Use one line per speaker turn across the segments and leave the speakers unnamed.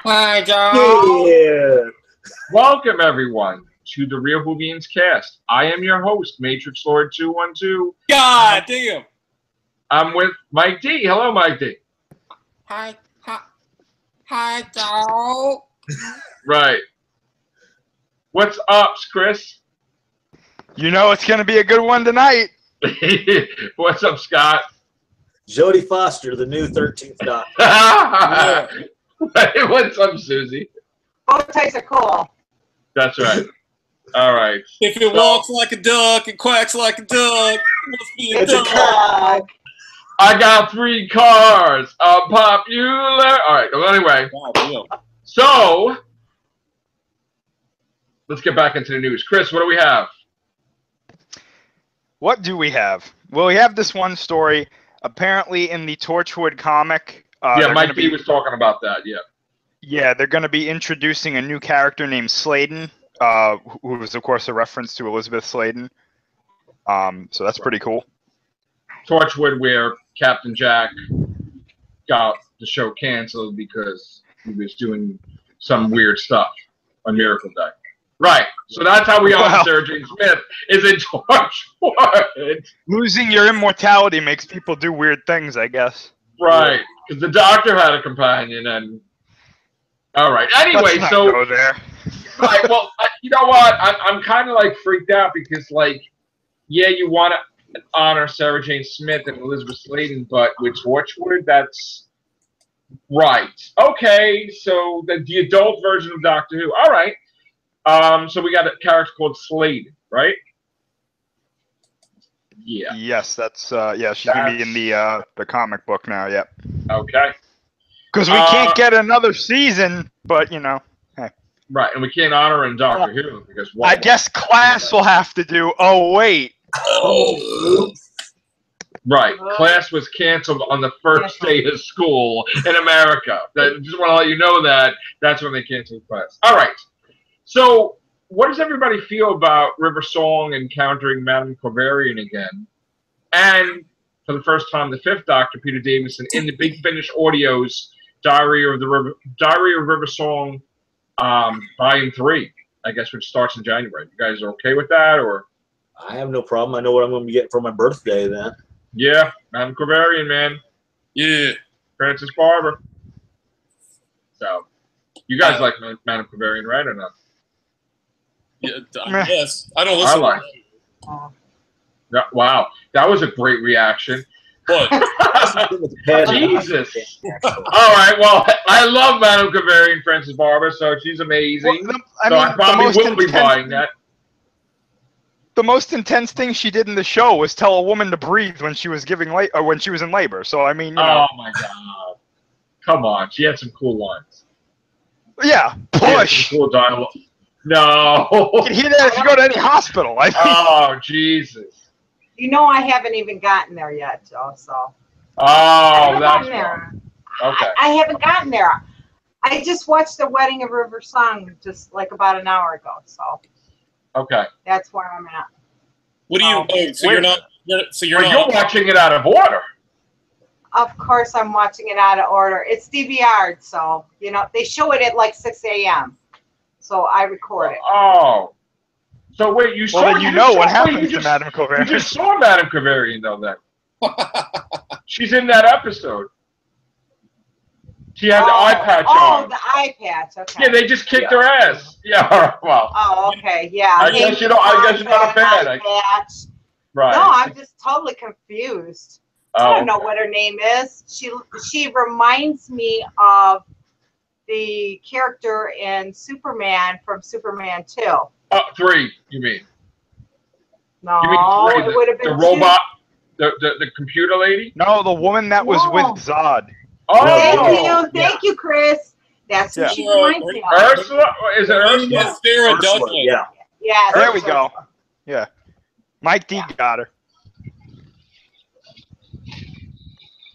Hi, Joe.
Yeah.
Welcome, everyone, to the Real Whovians cast. I am your host, Matrix Lord 212.
God damn.
I'm with Mike D. Hello, Mike D.
Hi, Joe.
Right. What's up, Chris?
You know it's going to be a good one tonight.
What's up, Scott?
Jodie Foster, the new 13th Doctor.
Yeah.
What's up, Suzy?
Both types are cool.
That's right. All right.
If it walks like a duck, it quacks like a duck. It must be a
It's a
duck.
cock.
I got 3 cars. I'm popular. All right. Well, anyway.
God damn.
So, let's get back into the news. Chris, what do we have?
What do we have? Well, we have this one story. Apparently, in the Torchwood comic,
Yeah, Mike D was talking about that. Yeah.
Yeah, they're going to be introducing a new character named Sladen, who is, of course, a reference to Elizabeth Sladen. So that's pretty cool.
Torchwood, where Captain Jack got the show canceled because he was doing some weird stuff on Miracle Day. Right. So that's how we are. Sarah Jane Smith is in Torchwood.
Losing your immortality makes people do weird things, I guess.
Right. Because the Doctor had a companion, and all right. Anyway,
Let's not
so
go there.
right. Well, you know what? I'm kind of like freaked out because, like, yeah, you want to honor Sarah Jane Smith and Elizabeth Sladen, but with Torchwood, that's right. Okay, so the adult version of Doctor Who. All right. So we got a character called Slade, right? Yeah.
Yes, that's yeah. She's gonna be in the comic book now. Yep.
Okay.
Because we can't get another season, but you know. Hey.
Right, and we can't honor her in Doctor Who because what?
I guess Class will have to do. Oh wait.
Oh.
Right, Class was canceled on the first day of school in America. I just want to let you know that that's when they canceled Class. All right. So, what does everybody feel about River Song encountering Madame Clavarian again? And for the first time, the 5th Doctor, Peter Davison, in the Big Finish Audios Diary of River Song, Volume 3, I guess, which starts in January. You guys are okay with that, or?
I have no problem. I know what I'm going to be getting for my birthday then.
Yeah, Madame Clavarian, man.
Yeah.
Francis Barber. So, you guys like Madame Clavarian, right, or not?
Yeah, I guess. I don't listen.
I like it. Wow, that was a great reaction.
But
Jesus. All right, well, I love Madame Clavarian, Francis Barber, so she's amazing.
Well,
I probably will be buying that.
The most intense thing she did in the show was tell a woman to breathe when she was when she was in labor. So I mean, you know.
Oh my God! Come on, she had some cool lines.
Yeah, push.
Cool dialogue. No.
You can hear that if you go to any hospital. I mean,
oh Jesus!
You know I haven't even gotten there yet, Joe. So.
Oh, that's wrong. Okay.
I haven't gotten there. I just watched the Wedding of River Song just like about an hour ago. So.
Okay.
That's where I'm at.
what do you? So you're not. You're
Well,
not.
you're watching it out of order.
Of course, I'm watching it out of order. It's DVR'd, so you know they show it at like 6 a.m. So I record it.
Oh. So wait, you saw?
well, then you know what happens to Madame
You
Clavarian.
just saw Madame Clavarian, though. Then she's in that episode. She had the eye patch on.
Oh, the eye patch. Okay.
Yeah, they just kicked her ass. Yeah. All right, well.
Oh, okay. Yeah.
I guess you don't. I guess you're not a fan.
Eye patch.
Right.
No, I'm just totally confused. I don't know what her name is. She reminds me of the character in Superman from Superman 2.
Oh, 3, you mean?
No,
You mean 3?
it would have been
the robot, the computer lady?
No, the woman that was with Zod.
Oh,
Thank you, Chris. That's what she reminds me of.
Ursula? Is it Ursula?
Sarah
Ursula,
Dudley.
yeah.
Yeah.
There we go. Yeah, Mike D got her.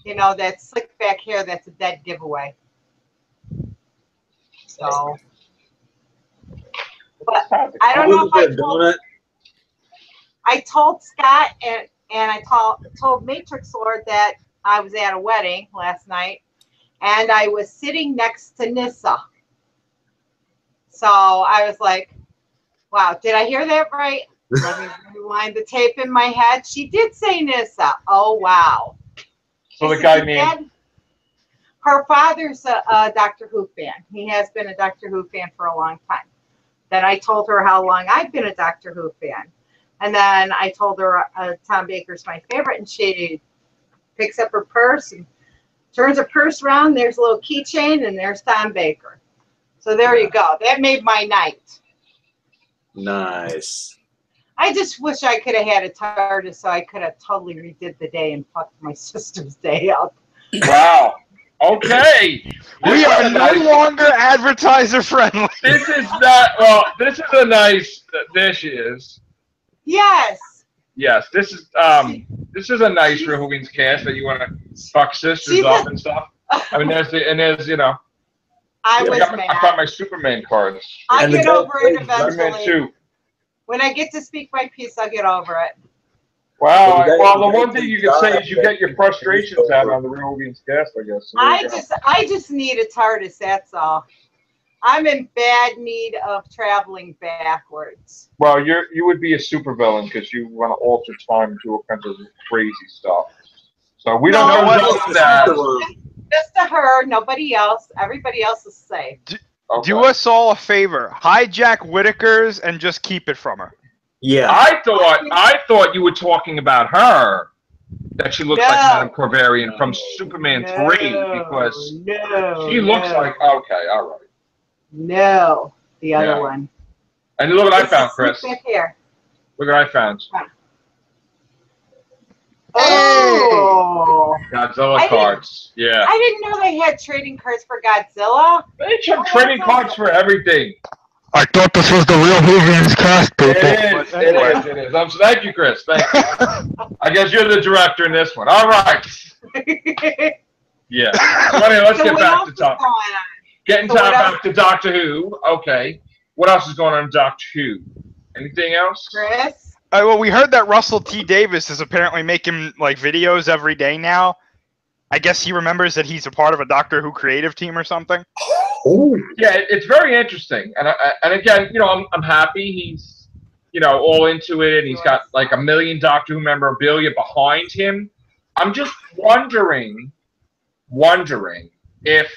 You know, that slick back hair, that's a dead giveaway. So, but I don't know if I told Scott and I told Matrix Lord that I was at a wedding last night, and I was sitting next to Nissa. So I was like, wow, did I hear that right? Let me rewind the tape in my head. She did say Nissa. Oh, wow.
So the guy named...
Her father's a Doctor Who fan. He has been a Doctor Who fan for a long time. Then I told her how long I've been a Doctor Who fan. And then I told her Tom Baker's my favorite, and she picks up her purse and turns her purse around. There's a little keychain, and there's Tom Baker. So there you go. That made my night.
Nice.
I just wish I could have had a TARDIS so I could have totally redid the day and fucked my sister's day up.
Wow. Okay.
We are no longer advertiser friendly.
This is not, well, this is a nice, this is.
Yes.
Yes, this is a nice Whovians cast that you want to fuck sisters up and stuff. I mean, there's, you know.
I
got my Superman cards.
I'll get over it eventually.
Superman 2.
When I get to speak my piece, I'll get over it.
Wow. Well, the one thing you can say is you get your frustrations out on the Real Whovians cast, I guess. So
I just need a TARDIS, that's all. I'm in bad need of traveling backwards.
Well, you would be a supervillain because you want to alter time and do all kinds of crazy stuff. So we don't know what that.
Just to her, nobody else. Everybody else is safe.
Do us all a favor. Hijack Whittaker's and just keep it from her.
Yeah.
I thought you were talking about her. That she looks like Madame Corvarian from Superman 3 because she looks like all right.
No, the other one.
And look what I found, Chris.
Back here.
Look what I found.
Oh!
Godzilla cards. Yeah.
I didn't know they had trading cards for Godzilla.
They have trading cards for everything.
I thought this was the Real Whovians cast, people.
It is. Thank you, Chris. Thank you. I guess you're the director in this one. All right. Yeah. So anyway, let's get back to talk. Back to Doctor Who. Okay. What else is going on in Doctor Who? Anything else?
Chris?
Well, we heard that Russell T. Davis is apparently making like videos every day now. I guess he remembers that he's a part of a Doctor Who creative team or something.
Ooh.
Yeah, it's very interesting, and again, you know, I'm happy he's, you know, all into it, and he's got like 1 million Doctor Who memorabilia behind him. I'm just wondering if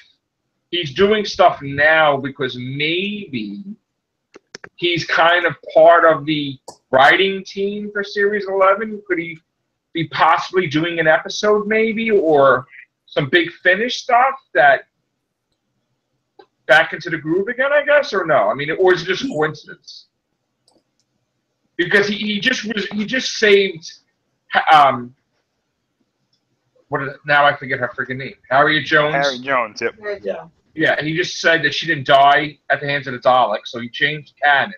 he's doing stuff now because maybe he's kind of part of the writing team for Series 11. Could he be possibly doing an episode maybe, or some Big Finish stuff that back into the groove again, I guess, or no? I mean, or is it just coincidence? Because he just saved what is it? Now I forget her freaking name. Harriet Jones.
Harriet Jones, yep.
Yeah.
Yeah, he just said that she didn't die at the hands of the Daleks, so he changed canon.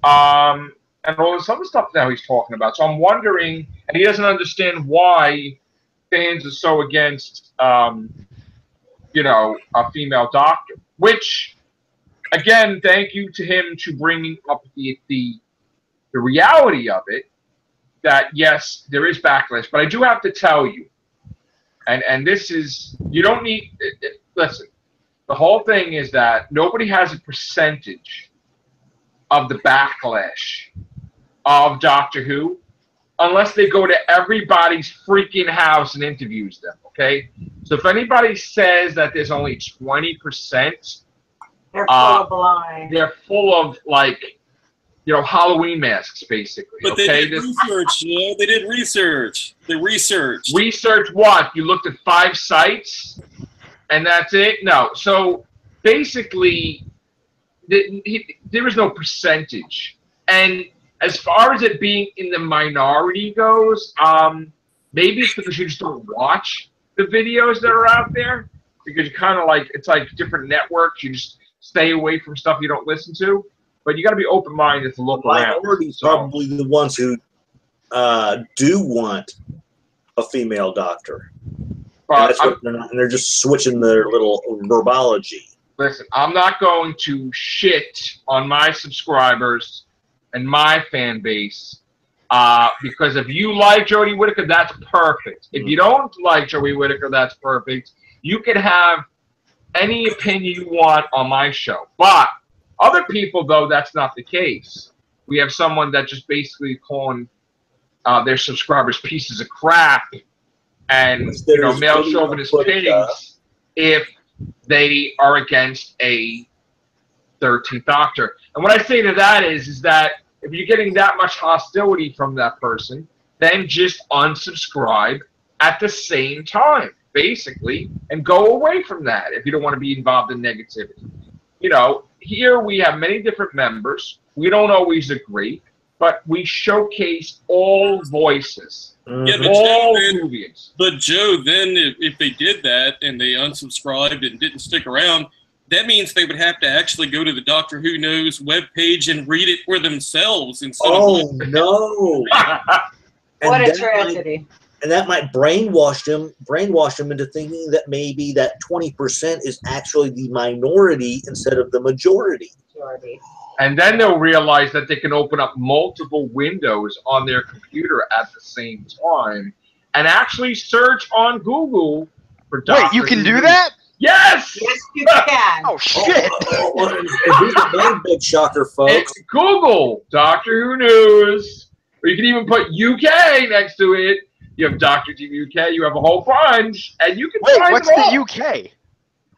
And all this other stuff now he's talking about. So I'm wondering, and he doesn't understand why fans are so against, you know, a female doctor. Which, again, thank you to him to bringing up the reality of it. That yes, there is backlash, but I do have to tell you, and this is, you don't need. Listen, the whole thing is that nobody has a percentage of the backlash of Doctor Who unless they go to everybody's freaking house and interviews them, okay? So if anybody says that there's only 20%,
they're full of blind.
They're full of, like, you know, Halloween masks, basically.
But
okay?
they did research, you know? They did research. They researched.
Research what? You looked at 5 sites? And that's it? No. So basically, there is no percentage. And as far as it being in the minority goes, maybe it's because you just don't watch the videos that are out there. Because you kind of like, it's like different networks. You just stay away from stuff you don't listen to. But you got to be open-minded to look around.
Minority's probably the ones who do want a female doctor. And that's what they're just switching their little verbology.
Listen, I'm not going to shit on my subscribers and my fan base because if you like Jodie Whittaker, that's perfect. If you don't like Jodie Whittaker, that's perfect. You can have any opinion you want on my show. But Other people, though, that's not the case. We have someone that just basically calling their subscribers pieces of crap and male chauvinist pigs if they are against a 13th Doctor. And what I say to that is that if you're getting that much hostility from that person, then just unsubscribe at the same time, basically, and go away from that if you don't want to be involved in negativity. Here we have many different members. We don't always agree, but we showcase all voices.
Yeah, but
all
Whovians. But Joe, then if they did that and they unsubscribed and didn't stick around, that means they would have to actually go to the Doctor Who Knows webpage and read it for themselves.
Oh, no.
What a tragedy.
And that might brainwash them into thinking that maybe that 20% is actually the minority instead of the majority.
And then they'll realize that they can open up multiple windows on their computer at the same time and actually search on Google for Doctor
Wait, you can
Who.
do that?
Yes!
Yes, you can.
Oh, shit.
Here's another big shocker, folks.
Google Doctor Who News. Or you can even put UK next to it. You have Doctor TV UK. You have a whole bunch. And you can find
what's
them all.
the UK?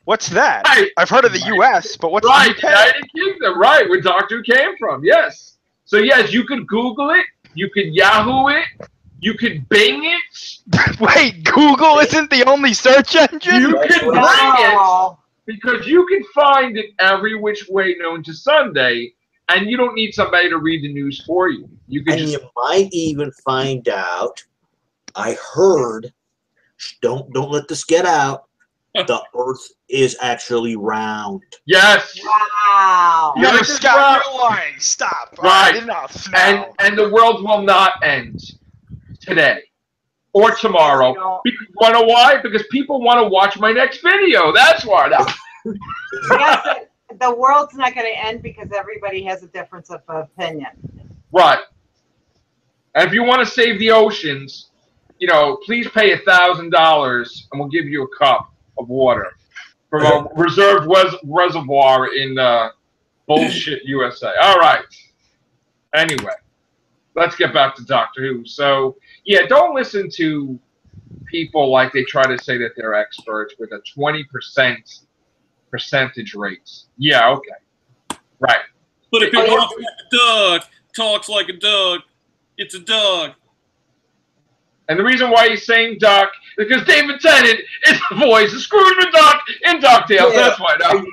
What's that?
Right.
I've heard of the US, but what's the UK?
United Kingdom, right, where Doctor Who came from, yes. So, yes, you could Google it. You could Yahoo it. You could Bing it.
Wait, Google isn't the only search engine?
You can Bing it because you can find it every which way known to Sunday, and you don't need somebody to read the news for you. You can
You might even find out, I heard, don't let this get out, the Earth is actually round.
Yes.
Wow.
No, Scott, you're lying. Stop.
Right.
Enough now.
And the world will not end today or tomorrow. You want to know why? Because people want to watch my next video. That's why.
Yes, the world's not going to end because everybody has a difference of opinion.
Right. And if you want to save the oceans, please pay $1,000 and we'll give you a cup of water from a reserved reservoir in bullshit USA. All right. Anyway, let's get back to Doctor Who. So, yeah, don't listen to people like they try to say that they're experts with a 20% percentage rate. Yeah, okay. Right.
But if it walks like a duck, talks like a duck, it's a duck.
And the reason why he's saying duck is because David Tennant is the voice of Scrooge McDuck in DuckTales. Yeah, that's why. No.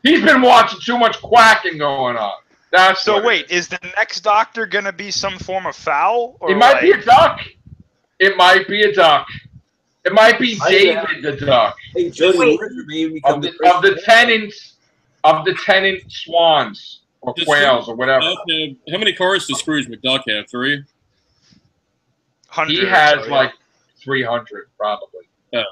He's been watching too much quacking going on. That's
so wait, is the next Doctor gonna be some form of fowl? Or
it might be a duck. It might be a duck. It might be David the duck.
Hey, Jody,
of the Tennant swans or quails or whatever.
How many cars does Scrooge McDuck have? 3?
He has like 300 probably.
Oh.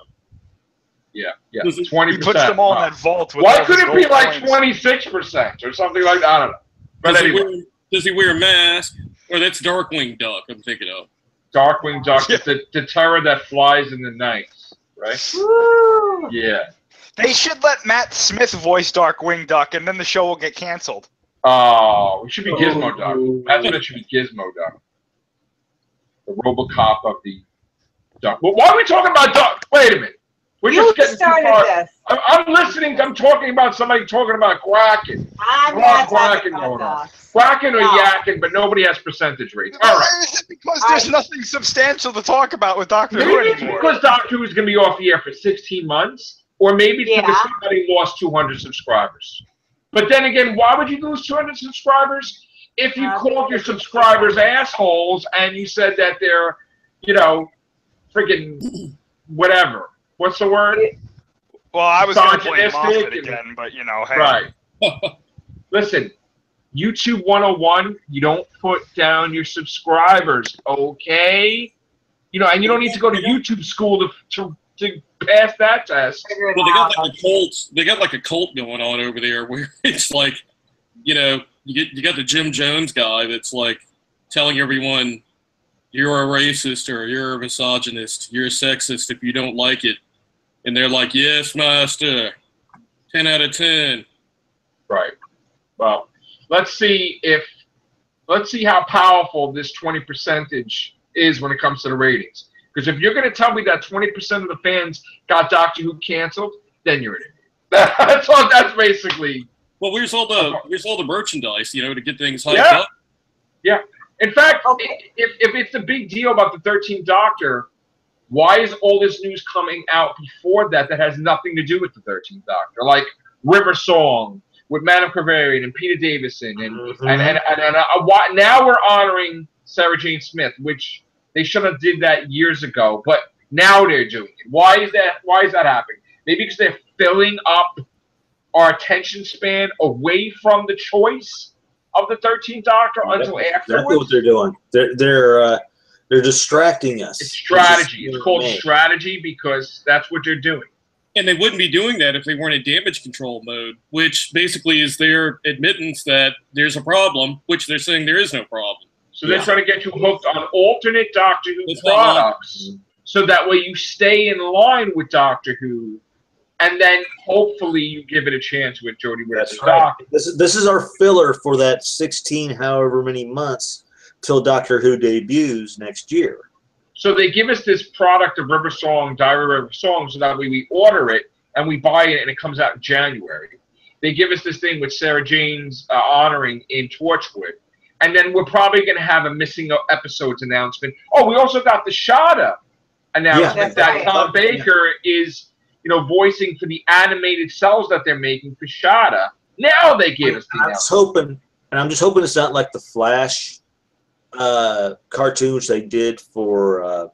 Yeah. 20%.
He puts them all in that vault. With
why couldn't it be like 26% or something like that? I don't know. But anyway.
Does he wear a mask? Or that's Darkwing Duck I'm thinking of.
Darkwing Duck is the terror that flies in the night, right?
Woo!
Yeah.
They should let Matt Smith voice Darkwing Duck, and then the show will get canceled.
Oh, it should be Gizmo Duck. That's what it should be, Gizmo Duck. The RoboCop of the Duck. Well, why are we talking about Duck? Wait a minute. We're just getting too far.
This.
I'm listening. I'm talking about somebody talking about quacking.
I'm not talking
going on. Quacking or yakking, but nobody has percentage rates. All right.
Is it because there's nothing substantial to talk about with Doctor Who
Maybe it's because Doctor Who is going to be off the air for 16 months, or maybe it's because somebody lost 200 subscribers. But then again, why would you lose 200 subscribers if you called your subscribers assholes and you said that they're, freaking whatever. What's the word?
Well, I was going to play Moffat again, but, hey.
Right. Listen, YouTube 101, you don't put down your subscribers, okay? And you don't need to go to YouTube school to pass that test.
Well, they got like a cult. They got like a cult going on over there where it's like, you got the Jim Jones guy that's like telling everyone you're a racist or you're a misogynist, you're a sexist if you don't like it. And they're like, yes, master. 10 out of 10.
Right. Well, let's see how powerful this 20% is when it comes to the ratings. Because if you're going to tell me that 20% of the fans got Doctor Who canceled, then you're an idiot. That's basically.
Well, we sold the merchandise, you know, to get things hyped
Yeah.
up.
Yeah. In fact,
Okay.
if it's a big deal about the 13th Doctor, why is all this news coming out before that has nothing to do with the 13th Doctor? Like River Song with Madame Kavarian and Peter Davison, and now we're honoring Sarah Jane Smith, which they should have did that years ago, but now they're doing it. Why is that happening? Maybe because they're filling up our attention span away from the choice of the 13th Doctor until afterwards.
Exactly what they're doing. They're distracting us.
It's strategy. It's called strategy because that's what they're doing.
And they wouldn't be doing that if they weren't in damage control mode, which basically is their admittance that there's a problem, which they're saying there is no problem.
So they're trying to get you hooked on alternate Doctor Who products, so that way you stay in line with Doctor Who, and then hopefully you give it a chance with Jodie Whittaker's Doctor.
This is our filler for that 16 however many months till Doctor Who debuts next year.
So they give us this product of River Song, Diary of River Song, so that way we order it and we buy it and it comes out in January. They give us this thing with Sarah Jane's honoring in Torchwood. And then we're probably going to have a missing episodes announcement. Oh, we also got the Shada announcement that Tom Baker is, voicing for the animated cells that they're making for Shada. Now they give us the announcement.
I'm just hoping it's not like the Flash cartoons they did for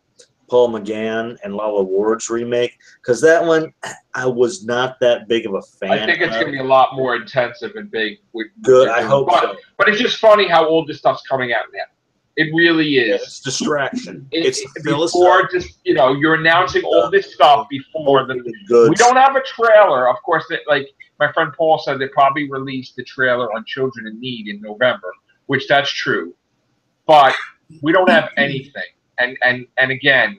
Paul McGann and Lala Ward's remake, because that one I was not that big of a fan.
I think it's going to be a lot more intensive and big.
Good, I hope so.
But it's just funny how all this stuff's coming out now. It really is.
Yeah, it's distraction.
Before just you're announcing all this stuff before
goods.
We don't have a trailer, of course. Like my friend Paul said, they probably released the trailer on Children in Need in November, which that's true. But we don't have anything. And again,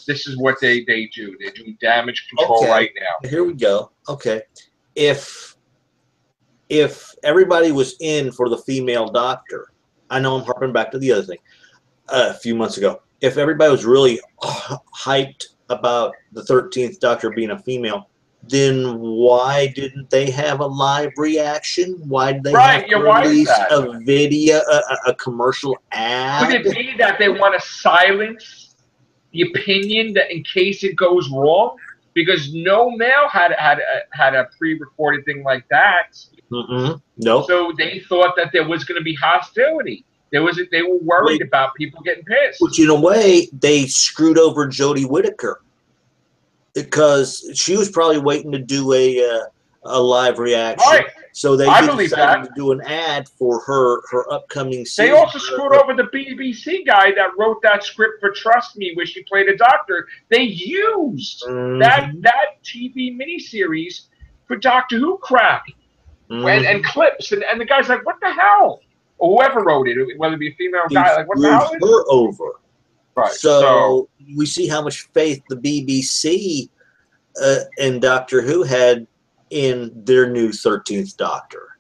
this is what they do. They're doing damage control right now.
Here we go. Okay. If everybody was in for the female Doctor, I know I'm harping back to the other thing a few months ago. If everybody was really hyped about the 13th Doctor being a female, then why didn't they have a live reaction? Why did they have to release a video, a commercial ad?
Could it be that they want to silence the opinion that in case it goes wrong? Because no male had a pre-recorded thing like that.
No.
So they thought that there was going to be hostility. They were worried about people getting pissed.
Which in a way they screwed over Jodie Whittaker, because she was probably waiting to do a live reaction.
Right.
So they decided to do an ad for her upcoming season.
They also screwed over the BBC guy that wrote that script for Trust Me, where she played a doctor. They used that TV miniseries for Doctor Who crap and clips. And the guy's like, what the hell? Or whoever wrote it, whether it be a female or guy, like, what the hell is
her over.
Right.
So we see how much faith the BBC and Doctor Who had in their new 13th Doctor.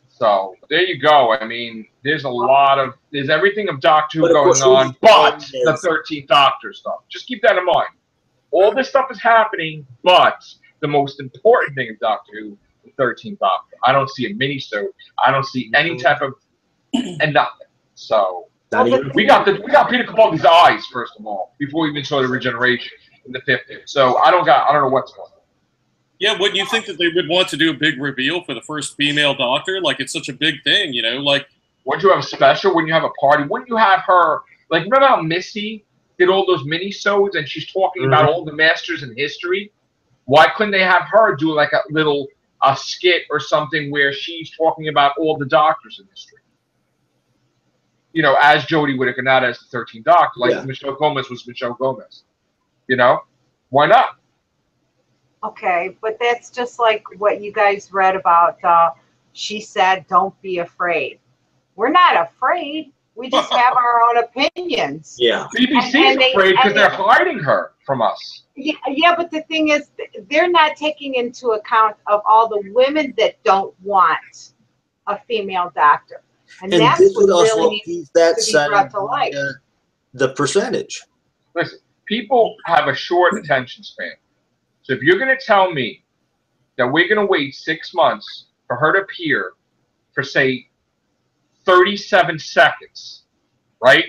So there you go. I mean, there's everything of Doctor Who going on, but the 13th Doctor stuff. Just keep that in mind. All this stuff is happening, but the most important thing of Doctor Who, the 13th Doctor. I don't see a mini-sode. I don't see any type of and nothing. So we got Peter Capaldi's eyes first of all before we even saw the regeneration in the 50s. So I don't know what's going on.
Yeah, wouldn't you think that they would want to do a big reveal for the first female Doctor? Like, it's such a big thing, like...
Wouldn't you have a special? Wouldn't you have a party? Wouldn't you have her... Like, remember how Missy did all those mini-sodes and she's talking about all the masters in history? Why couldn't they have her do, like, a skit or something where she's talking about all the Doctors in history? As Jodie Whittaker, not as the 13th Doctor. Like, Michelle Gomez was Michelle Gomez. Why not?
Okay, but that's just like what you guys read about. She said, don't be afraid. We're not afraid. We just have our own opinions.
Yeah.
BBC's afraid because they're hiding her from us.
Yeah, but the thing is, they're not taking into account of all the women that don't want a female doctor. And that's
this
what
would also
really
keep
needs
that
to be
side
brought
of
to light.
the percentage.
Listen, people have a short attention span. So if you're going to tell me that we're going to wait 6 months for her to appear for, say, 37 seconds, right?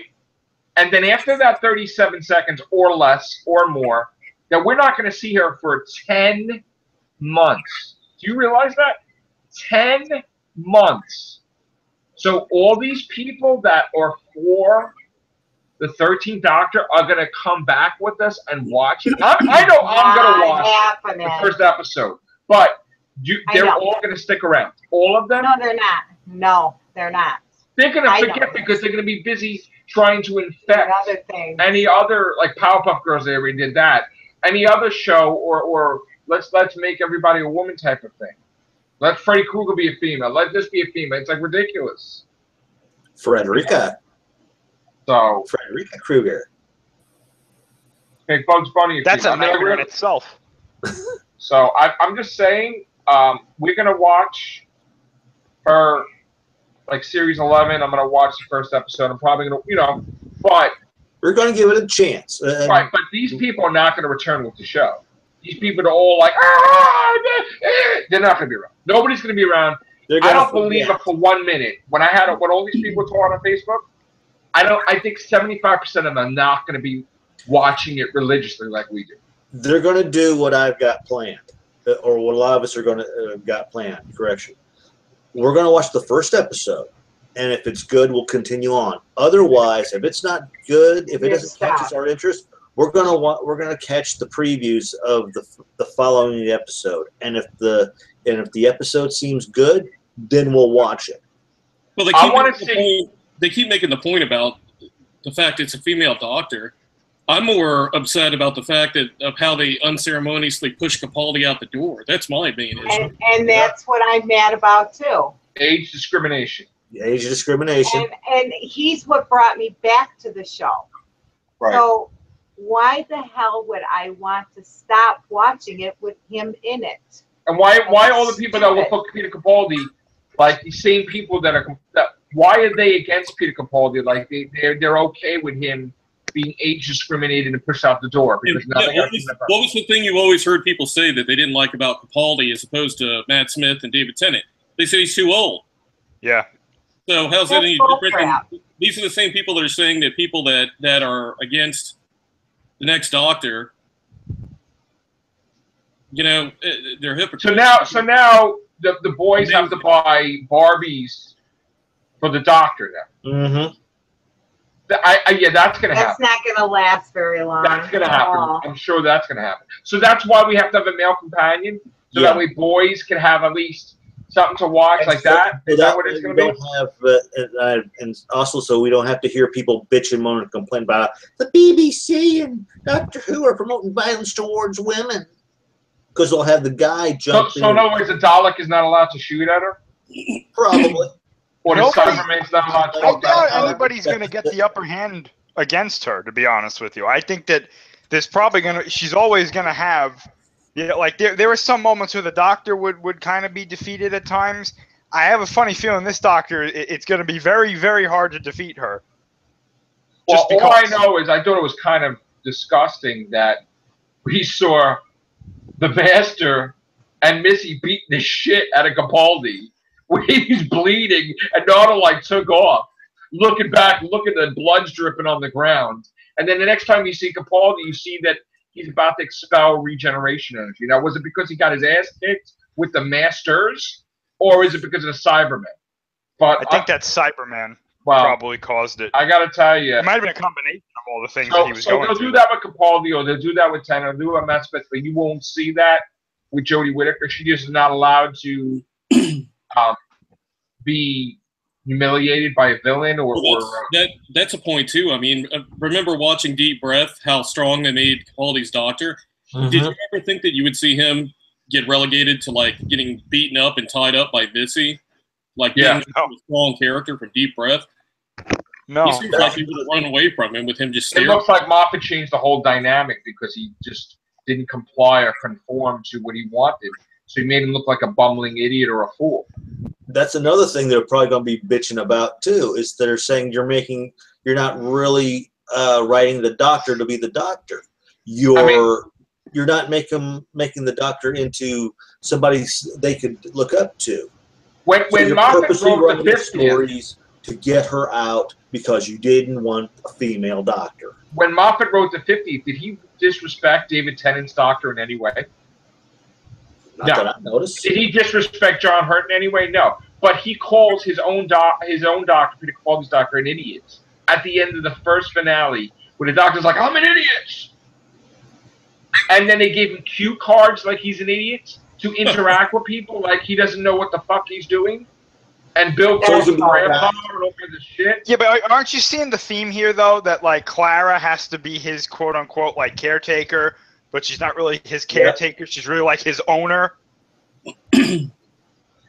And then after that 37 seconds or less or more, that we're not going to see her for 10 months. Do you realize that? 10 months. So all these people that are for the 13th Doctor are going to come back with us and watch it. I know I'm going to watch the first episode, but they're all going to stick around. All of them?
No, they're not. No, they're not.
They're going to forget because they're going to be busy trying to infect any other, like Powerpuff Girls, they already did that. Any other show or let's make everybody a woman type of thing. Let Freddy Krueger be a female. Let this be a female. It's like ridiculous.
Frederica.
So
Frederica Krueger.
Hey, Bugs Bunny.
That's a nightmare in itself.
So I'm just saying, we're gonna watch her, like series 11. I'm gonna watch the first episode. I'm probably gonna, but
we're gonna give it a chance.
Right, but these people are not gonna return with the show. These people are all like, they're not gonna be around. Nobody's gonna be around. I don't believe it for 1 minute. When all these people talk on Facebook, I think 75% of them are not gonna be watching it religiously like we do.
They're gonna do what I've got planned, or what a lot of us are gonna got planned. Correction. We're gonna watch the first episode, and if it's good, we'll continue on. Otherwise, if it's not good, if it doesn't catch our interest, we're gonna catch the previews of the following episode, and if the episode seems good, then we'll watch it.
Well, they keep making the point about the fact it's a female doctor. I'm more upset about the fact of how they unceremoniously push Capaldi out the door. That's my main issue.
And that's what I'm mad about too.
Age discrimination.
Age discrimination.
And he's what brought me back to the show.
Right.
So why the hell would I want to stop watching it with him in it?
And why all the people that will put Peter Capaldi, like the same people why are they against Peter Capaldi? Like they're okay with him being age discriminated and pushed out the door because
what was the thing you always heard people say that they didn't like about Capaldi as opposed to Matt Smith and David Tennant? They said he's too old.
Yeah.
So how's that any different? These are the same people that are saying that people that are against the next Doctor, they're hypocrites.
So now the boys have to buy Barbies for the Doctor now.
Mm-hmm.
Yeah, that's going to happen.
That's not going to last very long.
That's going to happen. I'm sure that's going to happen. So that's why we have to have a male companion, so that way boys can have at least something to watch like that. Is that what it's going to be?
And also so we don't have to hear people bitch and moan and complain about the BBC and Doctor Who are promoting violence towards women. Because they'll have the guy jump in.
So in other words, the Dalek is not allowed to shoot at her?
Probably.
Or the Cyberman's not allowed to
I doubt anybody's going to get the upper hand against her, to be honest with you. I think that there's probably she's always going to have, like there were some moments where the Doctor would kind of be defeated at times. I have a funny feeling this Doctor, it's going to be very, very hard to defeat her.
Well, all I know is I thought it was kind of disgusting that we saw the Master and Missy beating the shit out of Capaldi. He's bleeding, and Nana took off, looking back, look at the blood's dripping on the ground. And then the next time you see Capaldi, you see that he's about to expel regeneration energy. Now, was it because he got his ass kicked with the Masters, or is it because of the Cybermen? But
I think that Cyberman probably caused it.
I got to tell you.
It might have been a combination of all the things that he was going through.
So they'll do that with Capaldi, or they'll do that with Tennant, or they'll do it with Matt Smith, but you won't see that with Jodie Whittaker. She just is not allowed to be humiliated by a villain
that's a point too. I mean, remember watching Deep Breath, how strong they made Capaldi's Doctor? Mm-hmm. Did you ever think that you would see him get relegated to getting beaten up and tied up by Missy? Being a strong character from Deep Breath?
No.
He seems like he would have run away from him with him just staring.
It looks like Moffat changed the whole dynamic because he just didn't comply or conform to what he wanted. So he made him look like a bumbling idiot or a fool.
That's another thing they're probably going to be bitching about too. Is they're saying you're not really writing the doctor to be the doctor. You're not making the doctor into somebody they could look up to.
When Moffat wrote the 50th,
stories to get her out because you didn't want a female doctor.
When Moffat wrote the 50th, did he disrespect David Tennant's doctor in any way?
Not that I noticed.
Did he disrespect John Hurt in any way? No. But he calls his own doctor, Peter Capaldi's doctor, an idiot. At the end of the first finale, where the doctor's like, "I'm an idiot," and then they gave him cue cards like he's an idiot to interact with people like he doesn't know what the fuck he's doing. And Bill calls him grandpa and all kinds of shit.
Yeah, but aren't you seeing the theme here, though, that, like, Clara has to be his quote-unquote, like, caretaker, but she's not really his caretaker. She's really, like, his owner.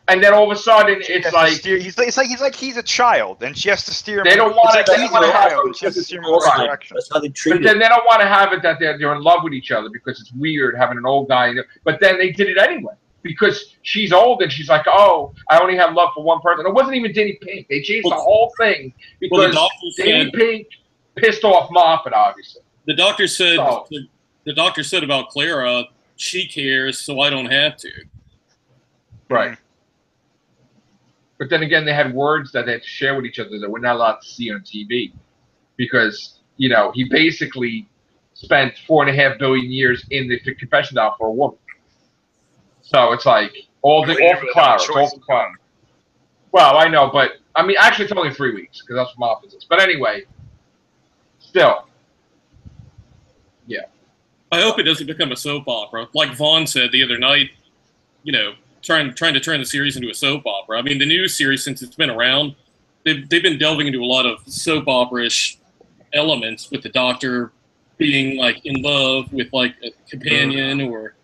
And then all of a sudden, it's like...
he's a child, and she has to steer him.
They don't want to have it.
She has to steer him in the right direction.
That's how they treat it.
But then they don't want to have it that they're in love with each other because it's weird having an old guy. But then they did it anyway. Because she's old and she's like, oh, I only have love for one person. It wasn't even Danny Pink. They changed the whole thing because Danny Pink pissed off Moffat, obviously.
The doctor said about Clara, she cares, so I don't have to.
Right. But then again, they had words that they had to share with each other that we're not allowed to see on TV. Because, you know, he basically spent 4.5 billion years in the confession doll for a woman. So it's like, all for Clara. It's all for Clara. Well, I know, but, I mean, actually it's only 3 weeks, because that's what Moffat is. But anyway, still. Yeah.
I hope it doesn't become a soap opera. Like Vaughn said the other night, you know, trying to turn the series into a soap opera. I mean, the new series, since it's been around, they've been delving into a lot of soap opera-ish elements with the doctor being, like, in love with, like, a companion or...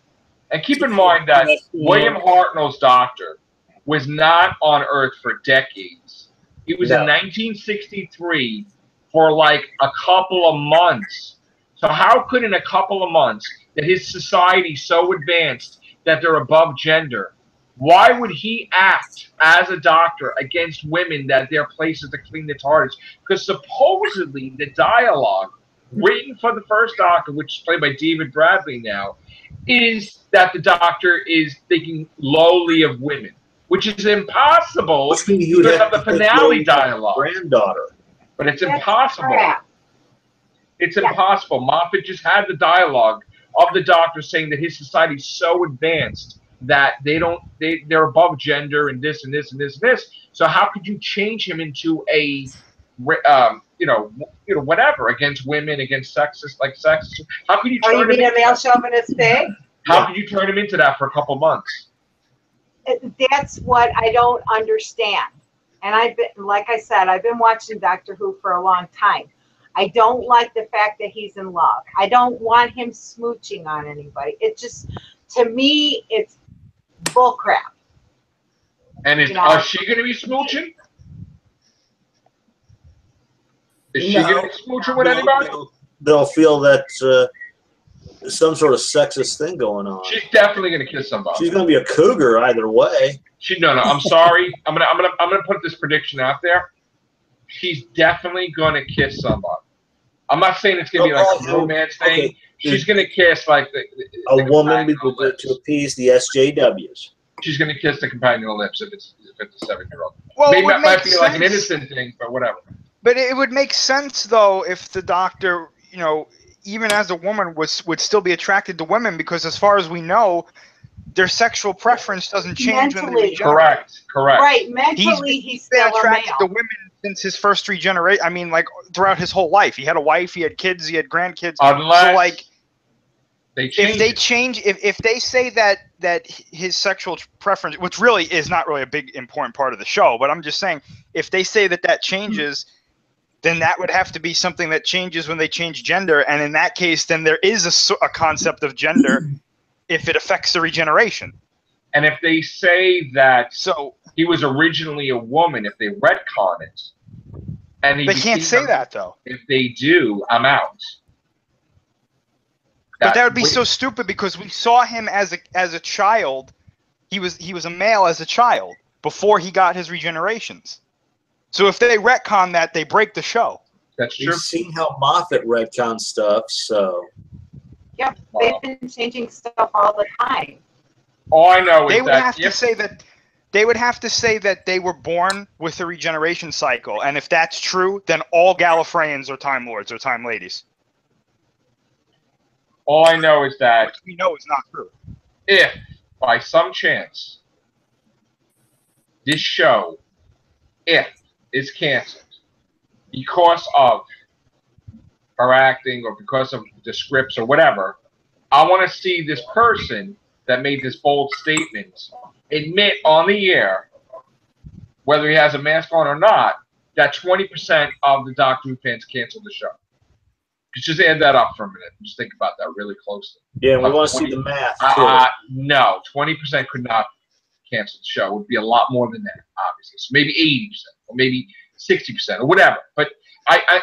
And keep in mind that William Hartnell's doctor was not on Earth for decades. He was in 1963 for, like, a couple of months. So how could in a couple of months that his society so advanced that they're above gender, why would he act as a doctor against women that their place is to clean the TARDIS? Because supposedly the dialogue written for the first Doctor, which is played by David Bradley now, is that the Doctor is thinking lowly of women, which is impossible because of the finale dialogue.
Granddaughter.
But it's impossible. It's impossible. Moffat just had the dialogue of the Doctor saying that his society is so advanced that they're above gender and this and this and this and this. So how could you change him into a whatever against women, against sexist? How could you turn him into
a male chauvinist thing?
How could you turn him into that for a couple months?
That's what I don't understand. And I've been watching Doctor Who for a long time. I don't like the fact that he's in love. I don't want him smooching on anybody. It just, to me, it's bullcrap.
And is she going to be smooching? Is she going to be smooching with anybody?
They'll feel that some sort of sexist thing going on.
She's definitely going to kiss somebody.
She's going to be a cougar either way.
No. I'm sorry. I'm gonna put this prediction out there. She's definitely going to kiss somebody. I'm not saying it's going to be like a romance thing. Okay. She's going to kiss like
a woman to appease the SJWs.
She's going to kiss the companion lips if it's a 7-year-old.
Well,
maybe that might be like an innocent thing, but whatever.
But it would make sense though if the Doctor, you know, even as a woman would still be attracted to women, because as far as we know, their sexual preference doesn't change when they regenerate.
Correct.
Right, mentally he's still
attracted to women since his first 3 generations. I mean, like throughout his whole life, he had a wife, he had kids, he had grandkids.
Unless
so, like,
if
they say that his sexual preference, which really is not really a big important part of the show, but I'm just saying, if they say that changes, then that would have to be something that changes when they change gender, and in that case, then there is a concept of gender if it affects the regeneration.
And if they say that he was originally a woman, if they retcon it, and
they can't say that though.
If they do, I'm out.
But that would be so stupid because we saw him as a child. He was a male as a child before he got his regenerations. So if they retcon that, they break the show.
That's true.
We've seen how Moffat retcon stuff, so.
Yep, they've been changing stuff all the time.
All I know is
they would have to say that they would have to say that they were born with a regeneration cycle, and if that's true, then all Gallifreyans are Time Lords or Time Ladies.
All I know is that
which we know is not true.
If by some chance this show, is canceled because of her acting or because of the scripts or whatever, I want to see this person that made this bold statement admit on the air, whether he has a mask on or not, that 20% of the Doctor Who fans canceled the show. Just add that up for a minute. Just think about that really closely.
Yeah, we want to see the math, too.
No, 20% could not cancel the show. It would be a lot more than that, obviously. So maybe 80% or maybe 60% or whatever. But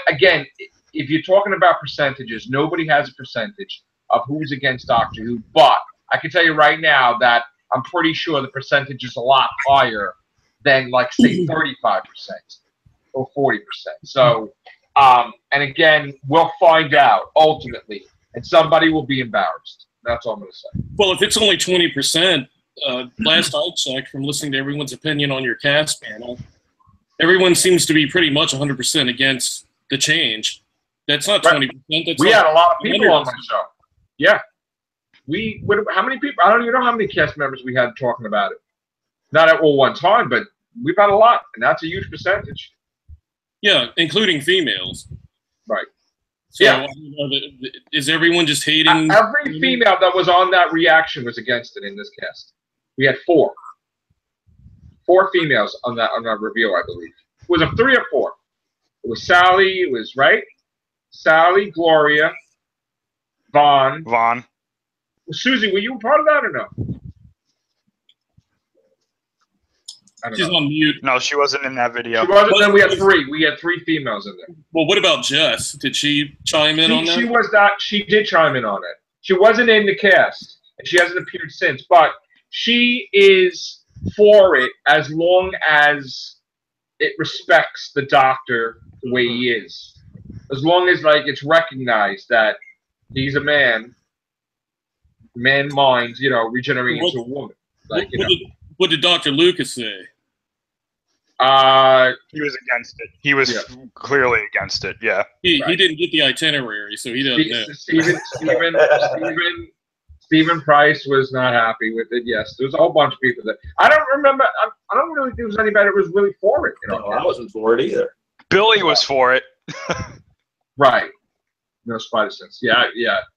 again, if you're talking about percentages, nobody has a percentage of who's against Doctor Who. But I can tell you right now that I'm pretty sure the percentage is a lot higher than, like, say, 35% or 40%. So, and again, we'll find out ultimately, and somebody will be embarrassed. That's all I'm going to say.
Well, if it's only 20%, last I checked from listening to everyone's opinion on your cast panel, everyone seems to be pretty much 100% against the change. That's not 20%. That's
we
like
had a lot of people on my show. Yeah. How many people? I don't even know how many cast members we had talking about it. Not at all one time, but we've had a lot, and that's a huge percentage.
Yeah, including females.
Right.
So,
yeah.
Is everyone just hating?
Every female that was on that reaction was against it in this cast. We had 4. 4 females on that review, I believe. Was it 3 or 4? It was Sally. It was right. Sally, Gloria, Vaughn. Suzy, were you a part of that or no?
She's on mute.
No, she wasn't in that video.
She wasn't. Then we had 3. We had 3 females in there.
Well, what about Jess? Did she chime in on that?
She was not. She did chime in on it. She wasn't in the cast, and she hasn't appeared since. But she is for it as long as it respects the Doctor the way he is. As long as, like, it's recognized that he's a man. Man minds, regenerating into a woman. Like,
what did Dr. Lucas say?
He was against it. He was clearly against it. Yeah.
He didn't get the itinerary, so he doesn't know.
Stephen Price was not happy with it. Yes, there was a whole bunch of people that I don't remember. I don't really think there was anybody that was really for it.
No, I wasn't for it either.
Billy was for it.
Right. No spider sense. Yeah,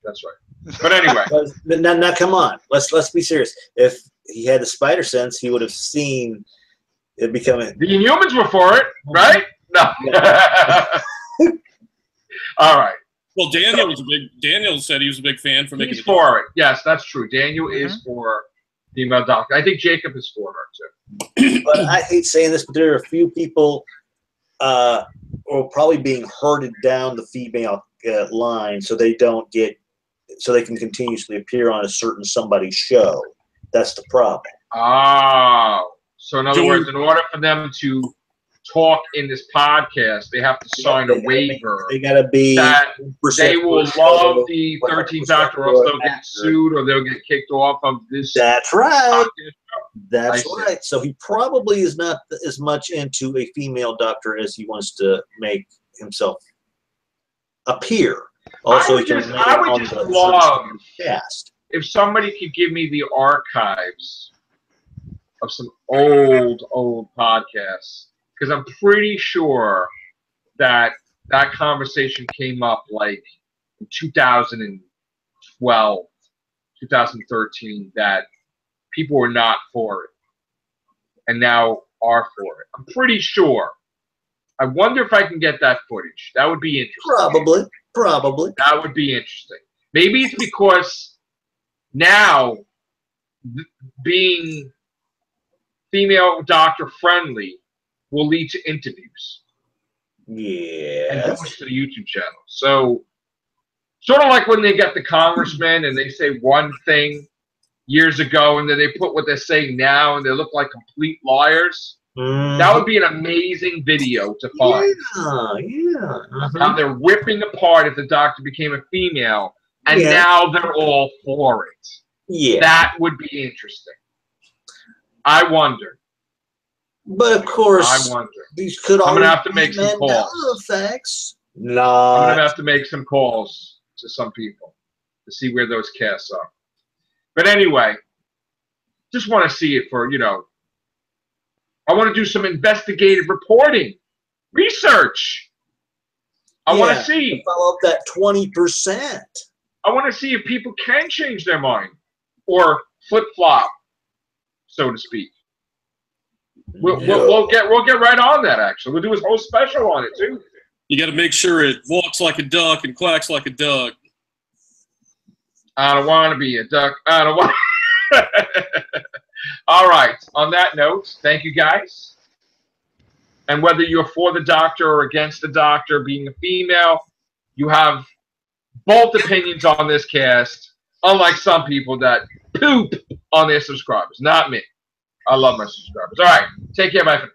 that's right. But anyway,
now come on. Let's be serious. If he had the spider sense, he would have seen it becoming.
The Inhumans were for it, right? No. All right.
Well, Daniel said he was a big fan for making.
He's for it. Yes, that's true. Daniel is for female Doctor. I think Jacob is for her too.
But I hate saying this, but there are a few people, are probably being herded down the female line, so they can continuously appear on a certain somebody's show. That's the problem.
Oh, so in other words, in order for them to talk in this podcast, they have to sign a waiver.
They got to be
that they will love the 13th Doctor, or else they'll get sued or they'll get kicked off of this.
That's right. That's right. So he probably is not as much into a female Doctor as he wants to make himself appear. Also,
I would just love cast. If somebody could give me the archives of some old podcasts, because I'm pretty sure that conversation came up like in 2012, 2013, that people were not for it and now are for it. I'm pretty sure. I wonder if I can get that footage. That would be interesting.
Probably.
That would be interesting. Maybe it's because now being female Doctor friendly will lead to interviews.
Yeah.
And push to the YouTube channel. So Sort of like when they get the congressman and they say one thing years ago, and then they put what they're saying now, and they look like complete liars. That would be an amazing video to find.
Yeah.
How they're ripping apart if the doctor became a female, and now they're all for it.
Yeah.
That would be interesting. I wonder.
But of course,
I wonder.
These could
I'm
all
gonna have to make some calls.
Effects.
I'm gonna have to make some calls to some people to see where those casts are. But anyway, just want to see it for, you know, I want to do some investigative reporting, research. I want to see.
Follow up that 20%.
I want to see if people can change their mind or flip-flop, so to speak. We'll get right on that, actually. We'll do a whole special on it, too.
You got to make sure it walks like a duck and quacks like a duck.
I don't want to be a duck. I don't want. All right. On that note, thank you guys. And whether you're for the doctor or against the doctor being a female, you have both opinions on this cast, unlike some people that poop on their subscribers. Not me. I love my subscribers. All right. Take care, my friend.